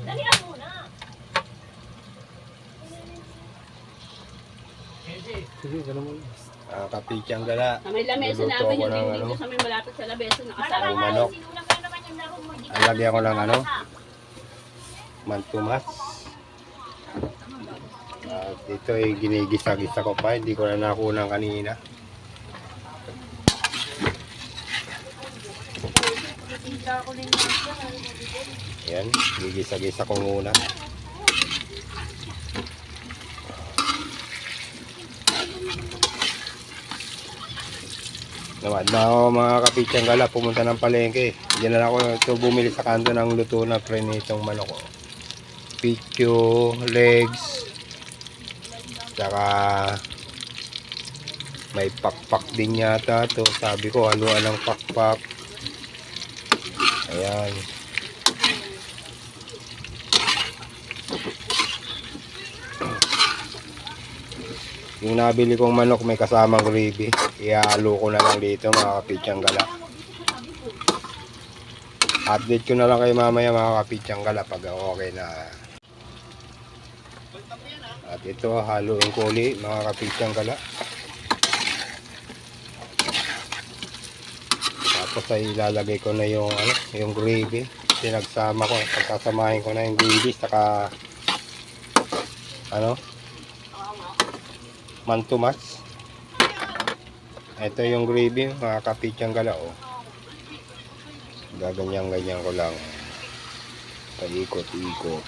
Dalian mo na. Sige, ganun mo. Kapichang gala. Sa may lamesa Luluto namin ako yung ng dito sa may malapit sa lamesa nakasama. Yung manok. Sinulang ka naman yung laro mo. Lagyan ko ng ano? Mantumas. At ito ay ginigisa-gisa ko pa. Hindi ko na nakunan kanina. Yan, gigisa-gisa ko muna. Nawad na ako mga kapichang gala, pumunta ng palengke. Diyan na ako ito bumili sa kanto ng luto na prenitong manok. Picho, legs, saka may pakpak din yata to. Sabi ko haluan ng pakpak. Ayan. Yung nabili kong manok may kasamang gravy. Ihalo ko na lang dito mga kapichang gala. Update ko na lang kayo mamaya mga kapichang gala pag okay na. At ito haluin ko ulit mga kapichang gala. Tapos ay ilalagay ko na yung yung gravy. Pinagsama ko, pagkasamahin ko na yung gravy saka mantumas. Ito yung gravy mga kapichang gala oh. Gaganyan-ganyan ko lang. Paikot-ikot.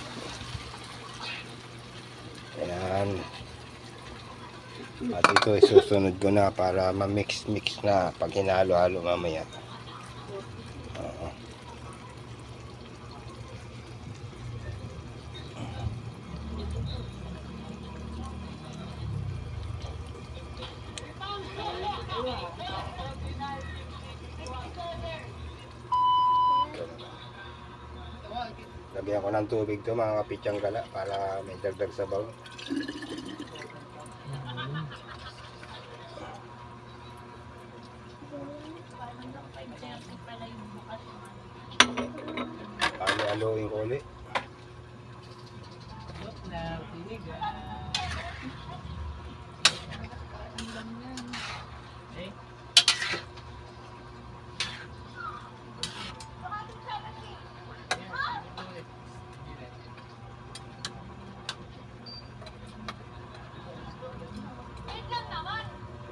Ayan. At ito isusunod ko na para ma-mix-mix na pag hinalo-halo mamaya. Lagyan ko ng tubig to mga kapichang gala para may dagdag sabaw. Halo-haloin ko ulit.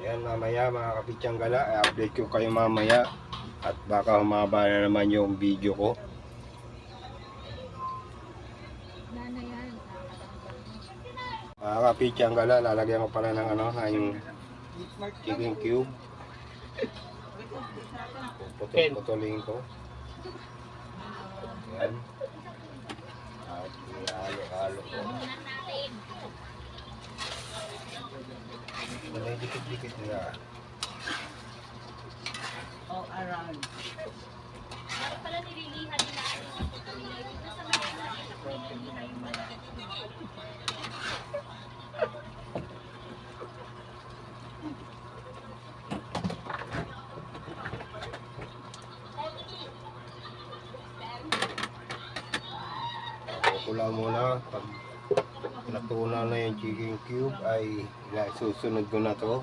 Yan mamaya mga kapichang gala, i-update ko kayo mamaya at baka humaba na naman yung video ko. Mga kapichang gala, lalagyan ko pala ng ng chicken cube. Putol-putulin ko. Yan. At ihalo-halo ko. May dikit-dikit na. All around. Bakit pala nililihan nila dito sa Manila? Nililihan yung malaki. Pula muna pag natunaw na yung chicken cube ay susunod ko na to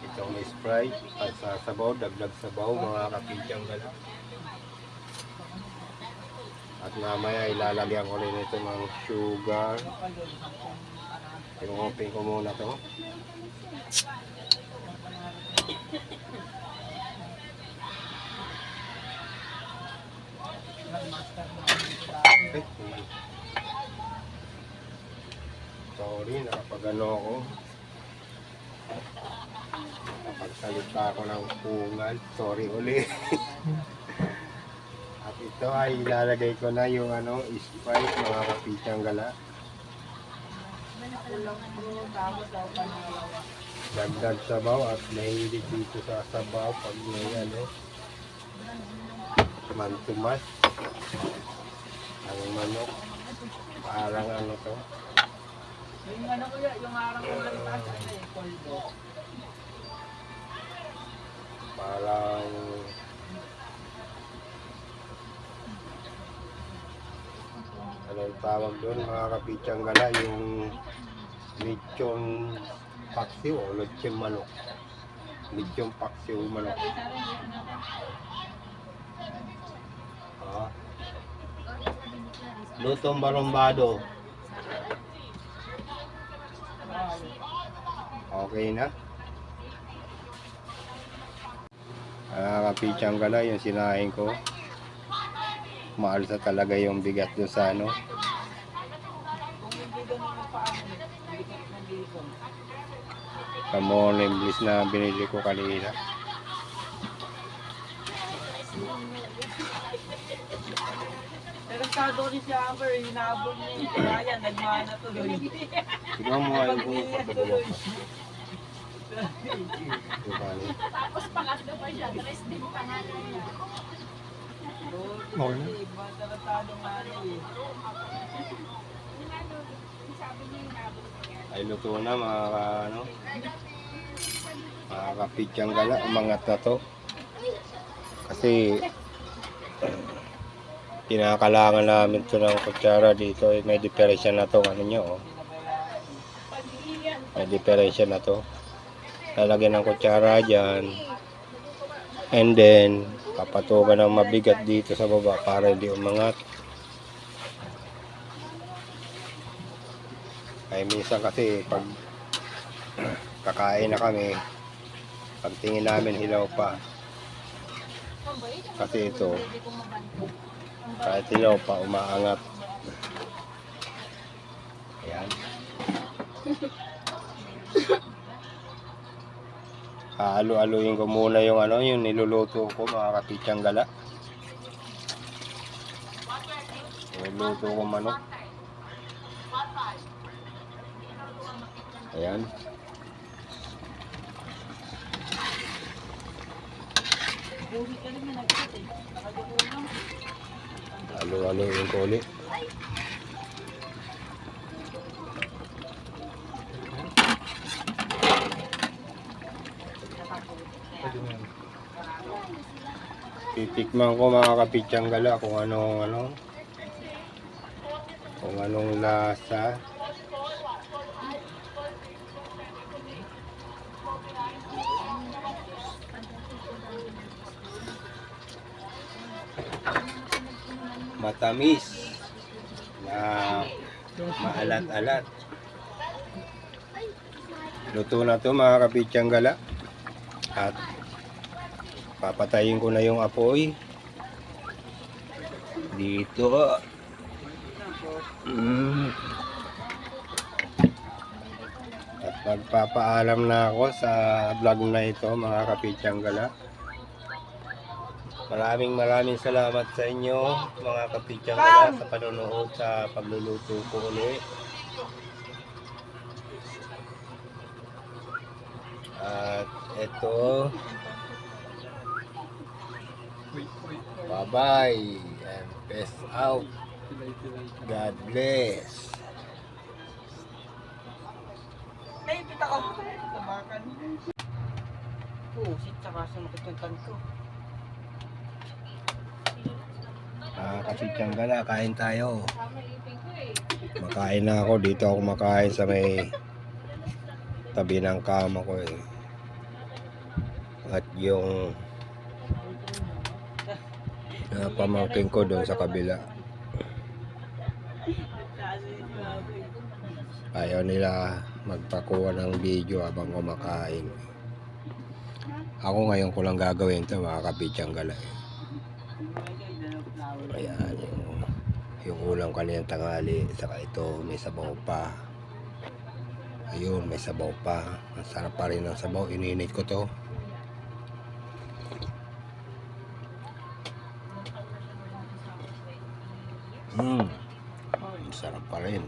itong may Sprite sabaw, dagdag sabaw mga kapichang gala. At mamaya ilalagyan ko rin ito ng sugar. I-open ko muna to. Sorry, nakapagano ako. Nakapagsalita ako ng pungal. Sorry ulit. At ito ay ilalagay ko na yung Sprite mga kapichang gala. Dagdag sabaw at mahilig dito sa sabaw pag may mantumas. Ang manok. Parang to. Yung kuya, yung harang ko lang taas polvo. Parang ang tawag doon mga kapitsang gala, yung lechon paksiw o lechon manok. Lechon paksiw manok. Ah. Lutong barumbado. Okay na. Kapitsang gala yung sinahin ko. Mahal sa talaga yung bigat doon sa ano. Kung hindi ganun ang paano, bigat ng dito. Kamon English na binili ko kanina. Pero sa ni si Amber, hinabol niya. Kaya nagmana tuloy. Tignan mo nga yung pagkabalo. Tapos pangatlo pa siya, tres din pangalan niya. Okay na. Iba taratadong nanay eh. Yung ano, sabi niya yung nabot niya. Ay luto na mga ano. Mga kapitsang gala, umangat na to. Kasi kinakalangan namin ito ng kutsara dito. May diferensya na to. Ano nyo, oh. May diferensya na to. Lalagyan ng kutsara dyan. And then, papatukan ng mabigat dito sa baba para hindi umangat. Ay minsan kasi pag kakain na kami, pagtingin namin hilaw pa. Kasi ito, kahit hilaw pa, umaangat. Ayan. Alu-aluin ko muna yung ano, yung niluluto ko mga kapitsang gala. Niluluto ko manok. Ayan. Buhi ka rin na nagkita eh. Nakadukulang. Alu-aluin ko ulit. Titikman ko mga kapitsang gala kung anong lasa. Matamis na maalat-alat. Luto na to mga kapitsang gala. At papatayin ko na yung apoy dito. At magpapaalam na ako sa vlog na ito mga kapitsang gala. Maraming salamat sa inyo mga kapitsang gala sa panonood sa pagluluto ko ulit. At ito, bye-bye and peace out. God bless. Ay, pita ka. Tabakan. Pusit, saka sumakit yung tan ko. Kapitsang gala, kain tayo. Sama ipin ko eh. Makain na ako. Dito ako makain sa may tabi ng kama ko eh. At yung pamangkin ko doon sa kabila. Ayaw nila magpakuha ng video habang kumakain. Ako ngayon ko lang gagawin ito mga kapitsang gala. Ayan yung ulam kanina tanghali. Saka ito may sabaw pa. Ayun may sabaw pa. Ang sarap pa rin ng sabaw. Ininit ko to. Ang sarap pa rin.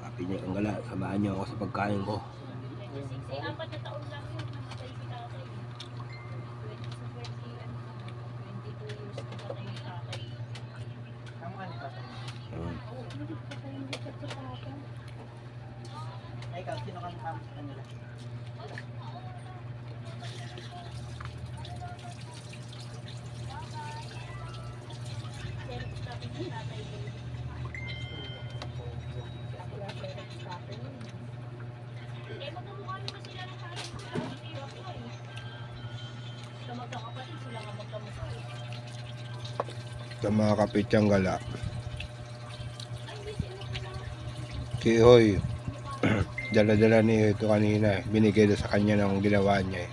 Kapitsang gala, samahan niyo ako sa pagkain ko. Kasi 4 na taon lang yun. Namatay si tatay. 22 years na patay yung tatay. Ang ano ka? Ay, ikaw, sino kang kami sa kanila? tatay ko. Eh, magkamukha naman sila ng tatay ko. Lagi kayo ako eh. Sa magkakapatid, sila nga magkamukha eh. Sa mga kapitsyang gala. Ay, hindi sila pala. Kihoy, dala-dala niyo ito kanina. Binigay na sa kanya ng ginawa niya eh.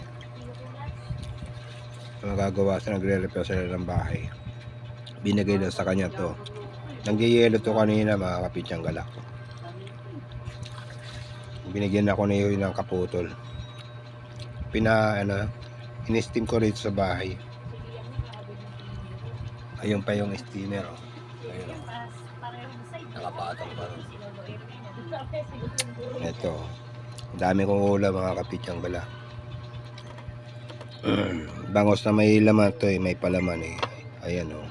Magagawa sa nagre-repair sila ng bahay. Binigay na sa kanya to. Nanggiyelo to kanina mga kapitsyang gala. Binigyan ako niyo ng kaputol. In-steam ko rito sa bahay. Ayun pa yung steamer. Oh. Ayun. Oh. Nakapatong pa rin. Ito. Ang dami kong ulam mga kapitsyang gala. Bangos na may laman to eh. May palaman eh. Ayan oh.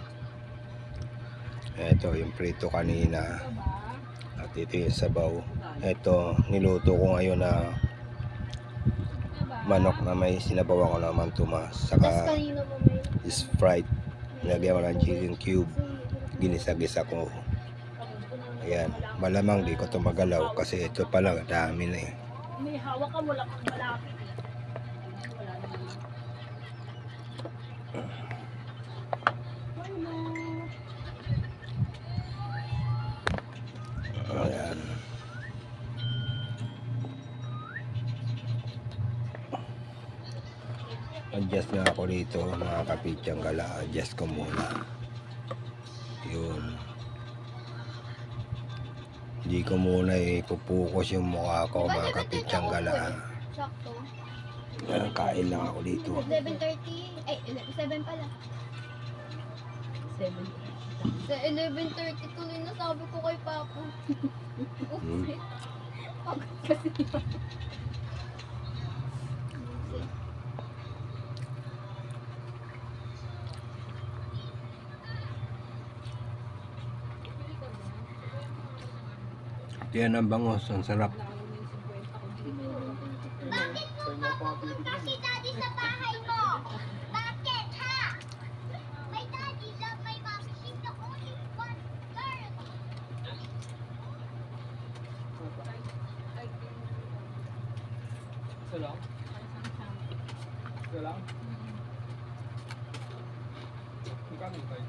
Ito yung prito kanina. At ito yung sabaw. Ito niluto ko ngayon na manok na may sinabawan ko naman tumas. Saka Sprite. Nilagyan ko ng chicken cube. Ginisa-gisa ko. Ayan. Malamang di ko ito magalaw kasi ito pala dami na eh. May hawak ka mo lang ang malapit eh. Wala naman. Ayan. Adjust na ako dito mga kapitsyang gala. Adjust ko muna. Yun. Hindi ko muna ipupukus yung mukha ko mga kapitsyang gala. Sakto. Ayan, kain lang ako dito. 11:30. Ay, 7 pala. 7. Sa 11:30 tuloy na sabi ko kay Papa. Hmm. Pagod kasi yun. Yan ang bangos. Ang sarap. Kasi daddy sa bahay mo. Bakit ha? My daddy love my mom. She's the only one girl. Ito lang? Ito lang? Magkano tayo?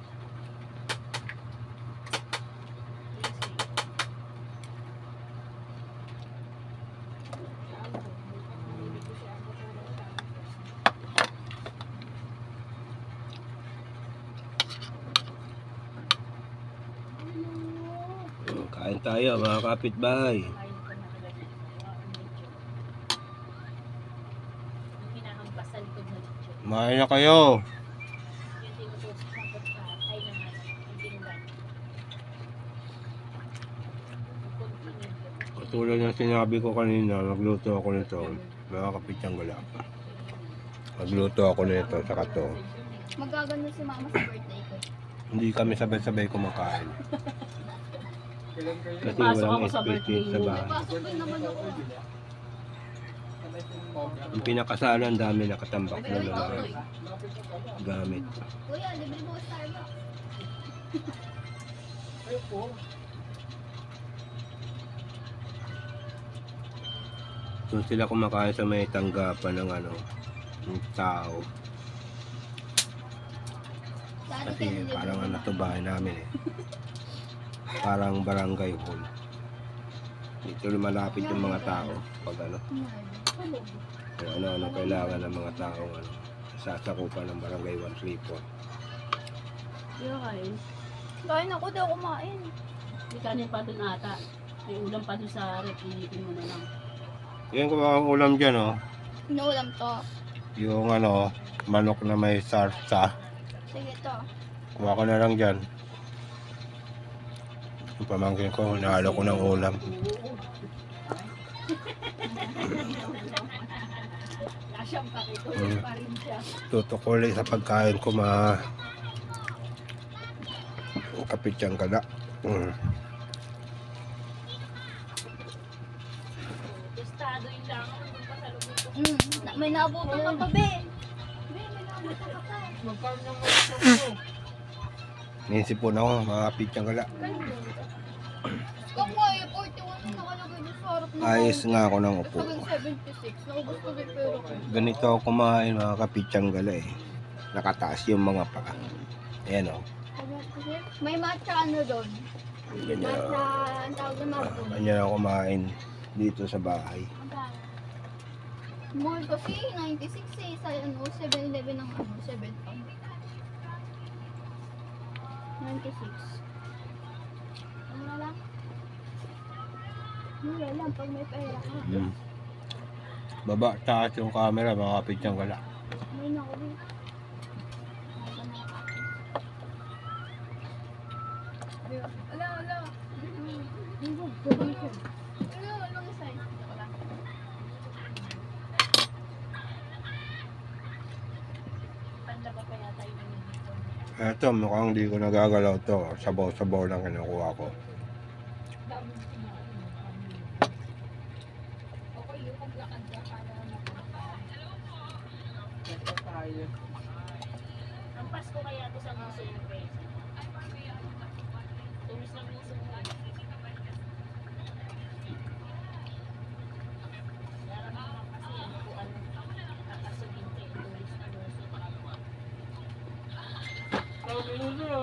Kain tayo mga kapitbahay. Hinahampas sa likod na lechon. Kumain na kayo. Yung tinutusok sa patay ng ano, yung pinggan. Tulad ng sinabi ko kanina, magluto ako nito. Mga kapitsyang gala. Magluto ako nito sa kato. Magagano si Mama sa birthday ko. Hindi kami sabay-sabay kumakain. Kailan kayo? Kasi Pasok walang ako sa space birthday sa bahay. Pasok din naman ako. Yung pinakasalan, dami nakatambak na lalaki. Gamit. Kuya, libre mo Starbucks. Ayun po. Doon sila kumakain sa may tanggapan ng ano, ng tao. Daddy, Kasi libre parang mo ano na. to bahay namin eh. Parang barangay hall. Dito malapit yung mga tao pag ano, kung ano kailangan ng mga tao ano, sasakupan ng barangay 134. Yung kain. Kain ako, di ako kumain. May kanin pa dun ata. May ulam pa dun sa rep. Initin mo na lang. Yan kung ang ulam dyan oh, Inuulam to. yung ano, manok na may sarsa. Sige to. Kuha ko na lang dyan. Yung pamangkin ko, nahalo ko ng ulam. Lasyang pakito. Mm. Pa rin siya. Tutukoy sa pagkain ko mga kapitsyang gala. Tostado yung langaw. Yung pasalubong ko. May nabuto ka pa, be. Be, may nabuto ka pa. Magkano ng mga ito? May sipon ako, mga kapitsang gala. Kung kaya, 41 na nakalagay doon sa harap ng Ayos nga ako ng upo. Sabi 76, naubos ko yung pera ko. Ganito ako kumain mga kapitsang gala eh. Nakataas yung mga paa. Ayan o. May matcha ano doon? Ganyan. Matcha, ang tawag na matcha. Ganyan ako kumain dito sa bahay. Mall kasi, 96 eh. Sa ano, 7-Eleven ng ano, 7 pound. 96. Ano lang? Mura lang pag may pera ka. Baba, taas yung camera mga kapitsang gala. May nakuli. Ala, ala. Ano, anong size? Wala. Panda ba kaya tayo dito? Eto, mukhang di ko nagagalaw to. Sabaw-sabaw lang kinukuha ko. Ito tayo. Ang Pasko kaya to sa mga celebration. Tumis lang yung sunod. Meron naman kasi ano po ano. Nakasugin ko yung tumis na luso. Sabi mo siya.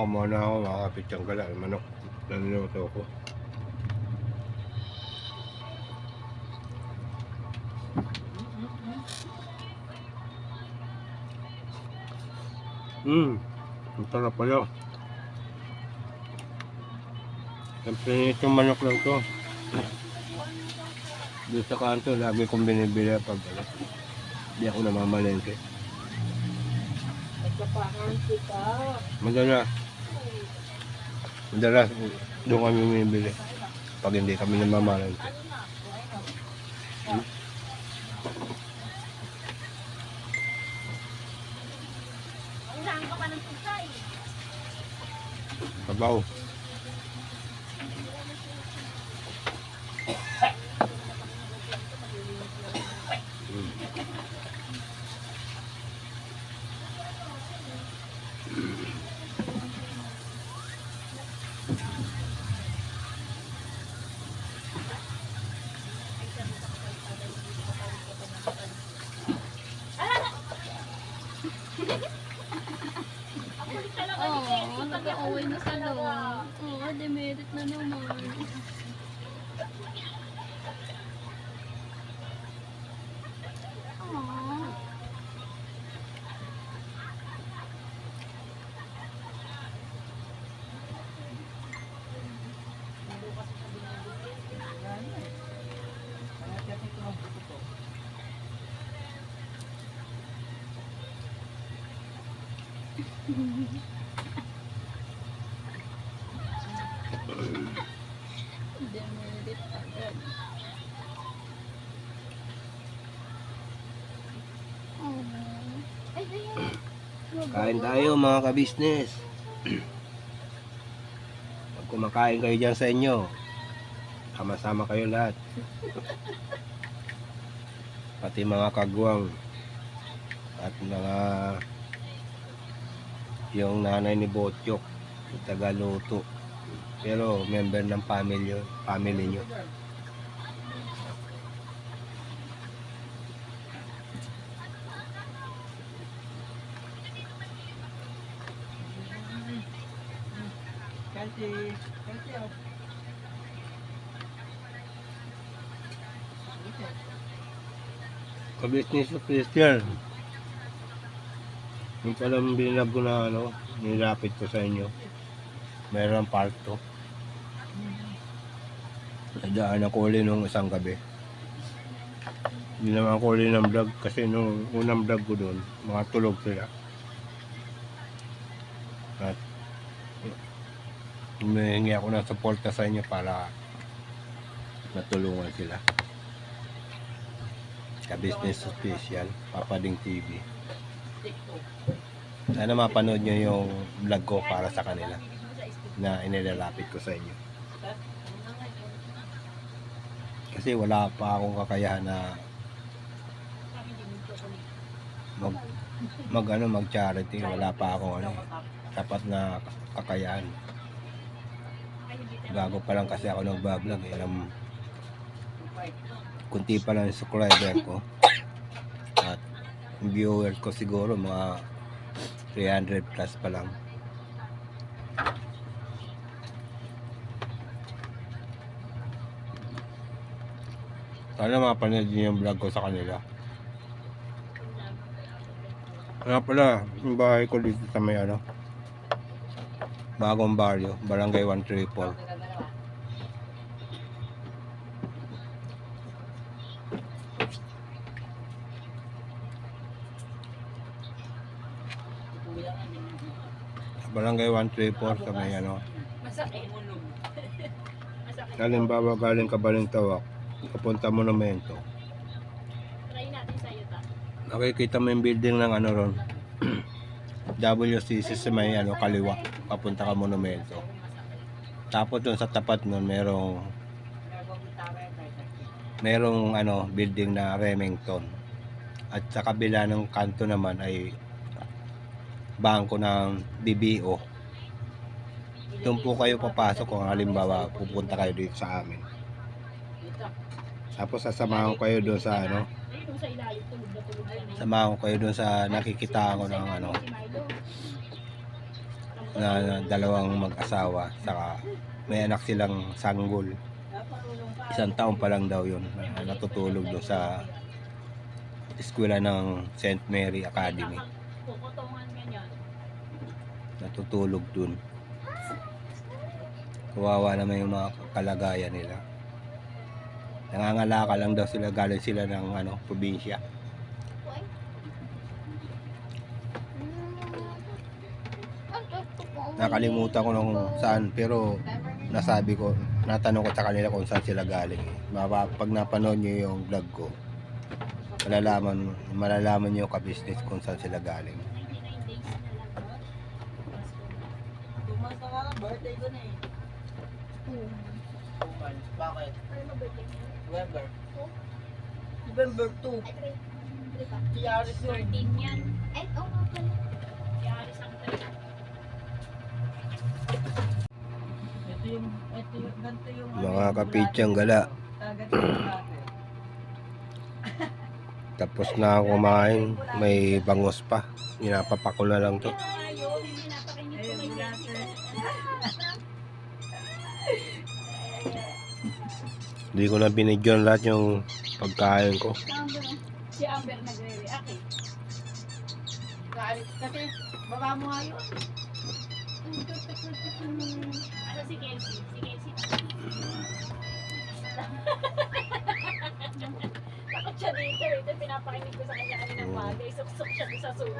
Kumuha na ako mga kapitsang gala. Manok. Naniluto ko. Ang sarap pala. Siyempre itong manok lang to. Doon sa kanto, lagi kong binibili pag ano. Hindi ako namamalengke. Nagkapahan kita. Madalas doon kami bumibili pag hindi kami namamalengke. Ang saan ka pa ng pusay? Sabaw. Oo, nag-away na sila. Oo, demerit na naman. Aww. Demerit agad. Ay, ayan. Kain tayo mga kabisnes. Pag kumakain kayo dyan sa inyo, sama-sama kayo lahat. Pati mga kagwang at mga yung nanay ni Botyok, Tagaluto. Pero member ng family nyo. Kasi oh. Kabisnes official. Yung palang binab ko na ano, nilapit ko sa inyo. Meron part 2. Nadaan ako ulit nung isang gabi. Hindi naman ako ulit ng vlog kasi nung unang vlog ko doon, mga tulog sila. At humihingi ako ng suporta sa inyo para matulungan sila. Ka-business official, Papading TV. TikTok. Sana mapanood nyo yung vlog ko para sa kanila na inilalapit ko sa inyo. Kasi wala pa akong kakayahan na mag charity. Wala pa akong tapat na kakayahan. Bago pa lang kasi ako nag-vlog. Kunti pa lang yung subscriber ko. At viewers ko siguro mga 300 plus pa lang. Sana mapanood niyo yung vlog ko sa kanila. Nga pala, yung bahay ko dito sa may Bagong Barrio, Barangay 134. Barangay 134 sa may Masakit. Masakit. halimbawa galing ka Balintawak, papunta Monumento. Try natin sa'yo ta. Nakikita mo yung building ng ron. WCC sa may kaliwa, papunta ka Monumento. Tapos doon sa tapat nun merong building na Remington. At sa kabila ng kanto naman ay bangko ng BBO. Doon po kayo papasok kung halimbawa pupunta kayo dito sa amin. Tapos sasamahan ko kayo doon sa Ayun sa ilalim, tulog na tulog yan eh. samahan ko kayo doon sa nakikita ko ng Si Milo. na dalawang mag-asawa, saka may anak silang sanggol. 1 taon pa lang daw yun, natutulog doon sa eskwela ng St. Mary Academy. Kukutungan ganyan. Natutulog dun. Kawawa naman yung mga kalagayan nila. Nangangalaka lang daw sila, galing sila ng probinsya. Nakalimutan ko nung saan, pero natanong ko sa kanila kung saan sila galing. Pag napanood nyo yung vlog ko, malalaman nyo ka-business kung saan sila galing. 99 days na lang. 2 months na nga lang, birthday ko na eh. 2 months, bakit? Ano ba birthday niya? November. November 2. Ay, three pa. Si Aris yun. 14 yan. Ay, oo nga pala. Si Aris ang 3. Ganito yung Mga kapitsang gala. ganito yung dati. Tapos na ako kumain, may bangos pa. Inapapako na lang to. Ito nga yun, hindi napakinig ko kay Jessica. Hindi ko na binidyon lahat yung pagkain ko. Si Amber nagre-react eh. Kasi baba mo nga yun. Ano si Kelsey? Si Kelsey. Takot siya dito. Ito pinapakinig ko sa kanya kanina umaga. Isok-sok siya doon sa sulit.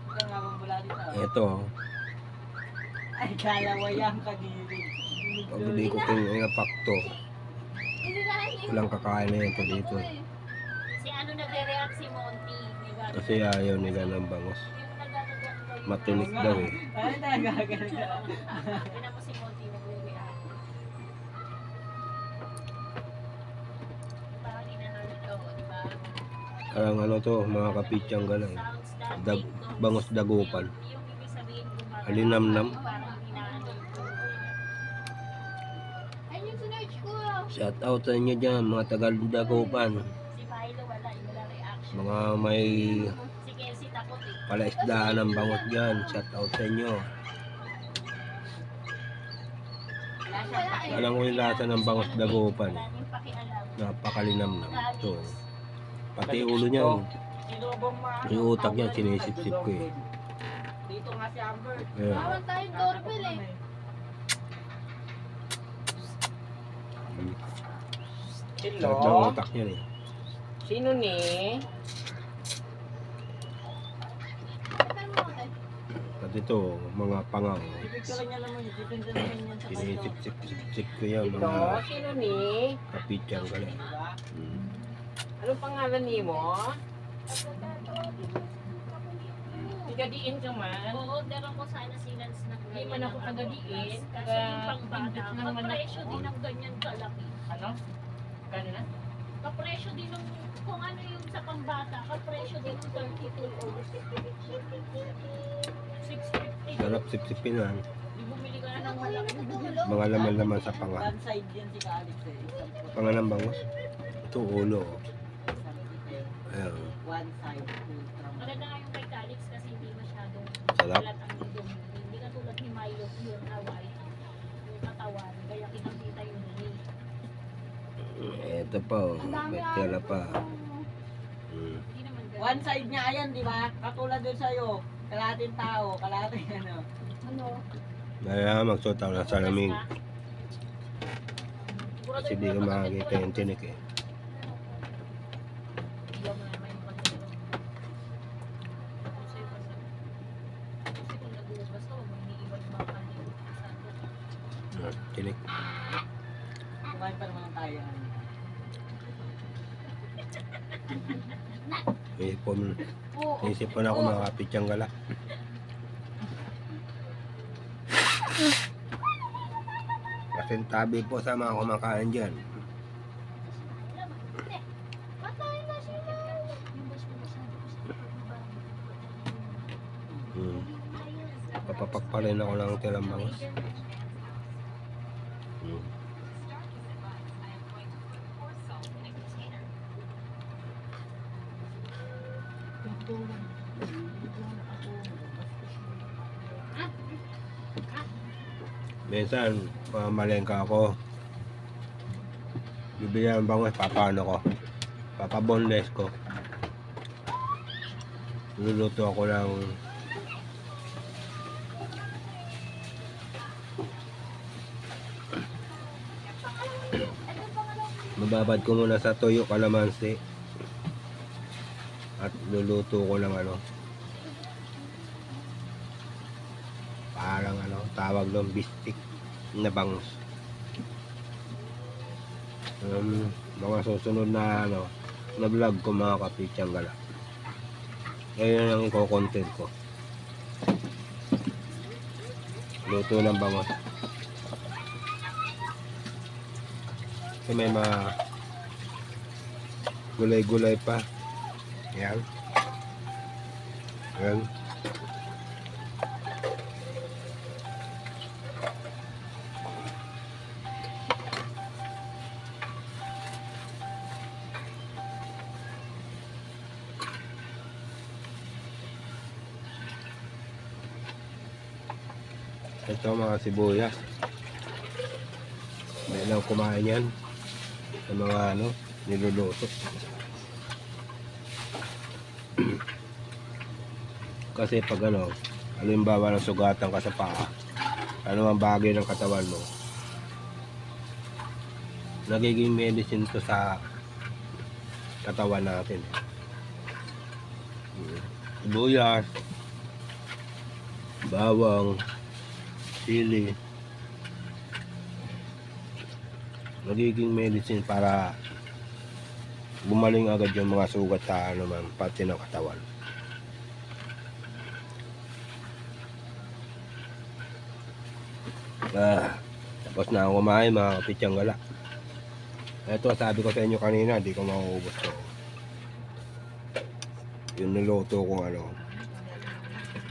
Ikaw nga bang mula dito? Ito, Ay, kalawayang kadiri. pabili ko pakto. Hindi na lang Walang kakain na ito dito. Si ano nagre-react si Monty. Kasi ayaw nila ng bangos. Matinik daw eh. Ay, nagagalit. Tignan mo si Monty nagre-react. Parang inahanap ako, di ba? Parang to, mga kapitsang galang. Sounds that Dag, make no bangos sense. dagupan. Yung ibig sabihin gumagalaw. Alinamnam. Parang hinaano yung tuloy. Ayun yung sinerge ko. Shout out sa inyo dyan, mga taga-dagupan. Si Milo wala reaction. Mga may Si Kelsey takot eh. palaisdaan ng bangot dyan. Shout out sa inyo. Wala siyang pakialam. Alam ko yung lasa ng bangot dagupan. Wala niyang pakialam. Napakalinamnam. Ito. Pati ulo niya. Sinubong Yung utak niya, sinisip-sip ko eh. Dito nga si Amber. Ayan. Bawal tayong doorbell eh. Lahat ng utak niya eh. Sino ni? Bakit mo ako eh? At ito, mga pangaw. Pipicturean niya naman yun. Pipicturean naman yan sa kanya. Sinisip-sip ko yan, Ito, mga sino ni? kapitsang galang. Diba? Hmm. Anong pangalan ni mo? Tigadiin ka man. O-orderan ko sana si Lance na Hindi man ako tagadiin. Kaso yung pangbata, Taga-pindot lang man kapresyo ako. din ng ganyan kalaki. Ano? Gano'n na? Kapresyo din ng, kung ano yung sa pambata, kapresyo din ng 32 ounce. 650. Sarap sipsipin lang. Di bumili ka na ng malaki. Mga laman-laman sa panga. One side yan si Alex eh. Panga ng bangus. Ito ulo. Ayan. One side. Maganda nga yung kay Calix kasi hindi masyadong Sarap. balat ang dumi. Hindi ka tulad ni Milo, pure na white. Yung katawan, kaya kitang-kita yung dumi. Ito pa oh. May tela pa. Hindi naman ganun. One side niya ayan, di ba? Katulad doon sa'yo. Kalahating tao, kalahating ano. Ano? Kaya magsuot ako ng salamin. Sigurado Kasi di ko makakita yung tinik eh. Iyaw mo naman yung pagkiro. Kasi kung nagugas ka, huwag mo iniiwan yung mga kanil. Tinik. Kumain pa naman tayo. Naisipon ako mga kapitsang gala. Kasintabi po sa mga kumakain dyan. Patay na sila. Papapak pa rin ako ng tilang bangus. Minsan, mamalengka ako. Bibili ng bangus, papaano ko. Papaboneless ko. Luluto ako ng mababad ko muna sa toyo kalamansi at luluto ko ng ano parang ano tawag doon bistik na bangus. Mga susunod na ano na vlog ko mga kapitsang gala, ngayon ang i-content ko luto ng bangus. Kasi may mga gulay-gulay pa. Yan. Yan. Ito mga sibuyas. May lang kumain yan. Sa mga ano, niluluto. Kasi pag ano, halimbawa ng sugatan ka sa paa, ano ang bagay ng katawan mo, nagiging medicine to sa katawan natin. Sibuyas, bawang, sili, nagiging medicine para gumaling agad yung mga sugat sa ano man, pati ng katawan. Tapos na ako kumain mga kapitsang gala. Ito sabi ko sa inyo kanina, di ko mauubos to. Yung niluto kong ano,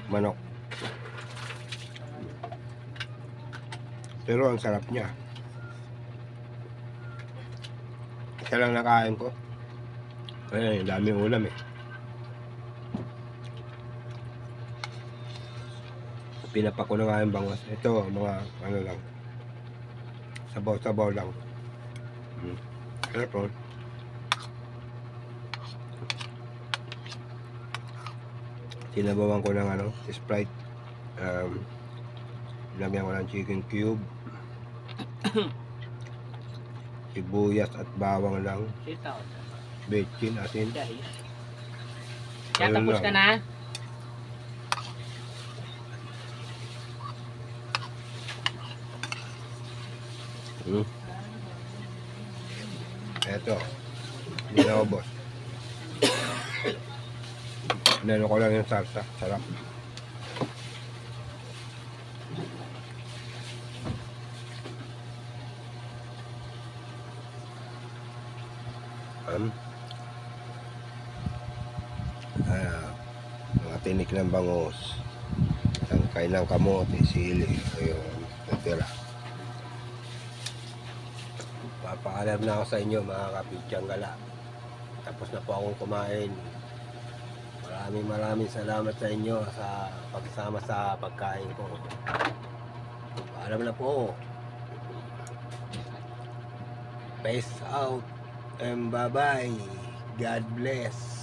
manok. Pero ang sarap niya. Isa lang nakain ko. Ay, dami ulam eh. Pinapak ko na nga yung bangus. Ito, mga ano lang. Sabaw-sabaw lang. Sarap po. Sinabawan ko ng ano, Sprite. Lagyan ko ng chicken cube. Sibuyas at bawang lang. Sitaw. Bechin, asin. Kaya Ayun tapos lang. ka na? Eto. Hindi na ubos. Inano ko lang yung salsa. Sarap. Mga tinik ng bangus, tangkay ng kamote, sili, yung natira. Papaalam na ako sa inyo mga kapitsang gala. Tapos na po akong kumain. Maraming salamat sa inyo sa pagsama sa pagkain ko. Paalam na po. Peace out and bye bye. God bless.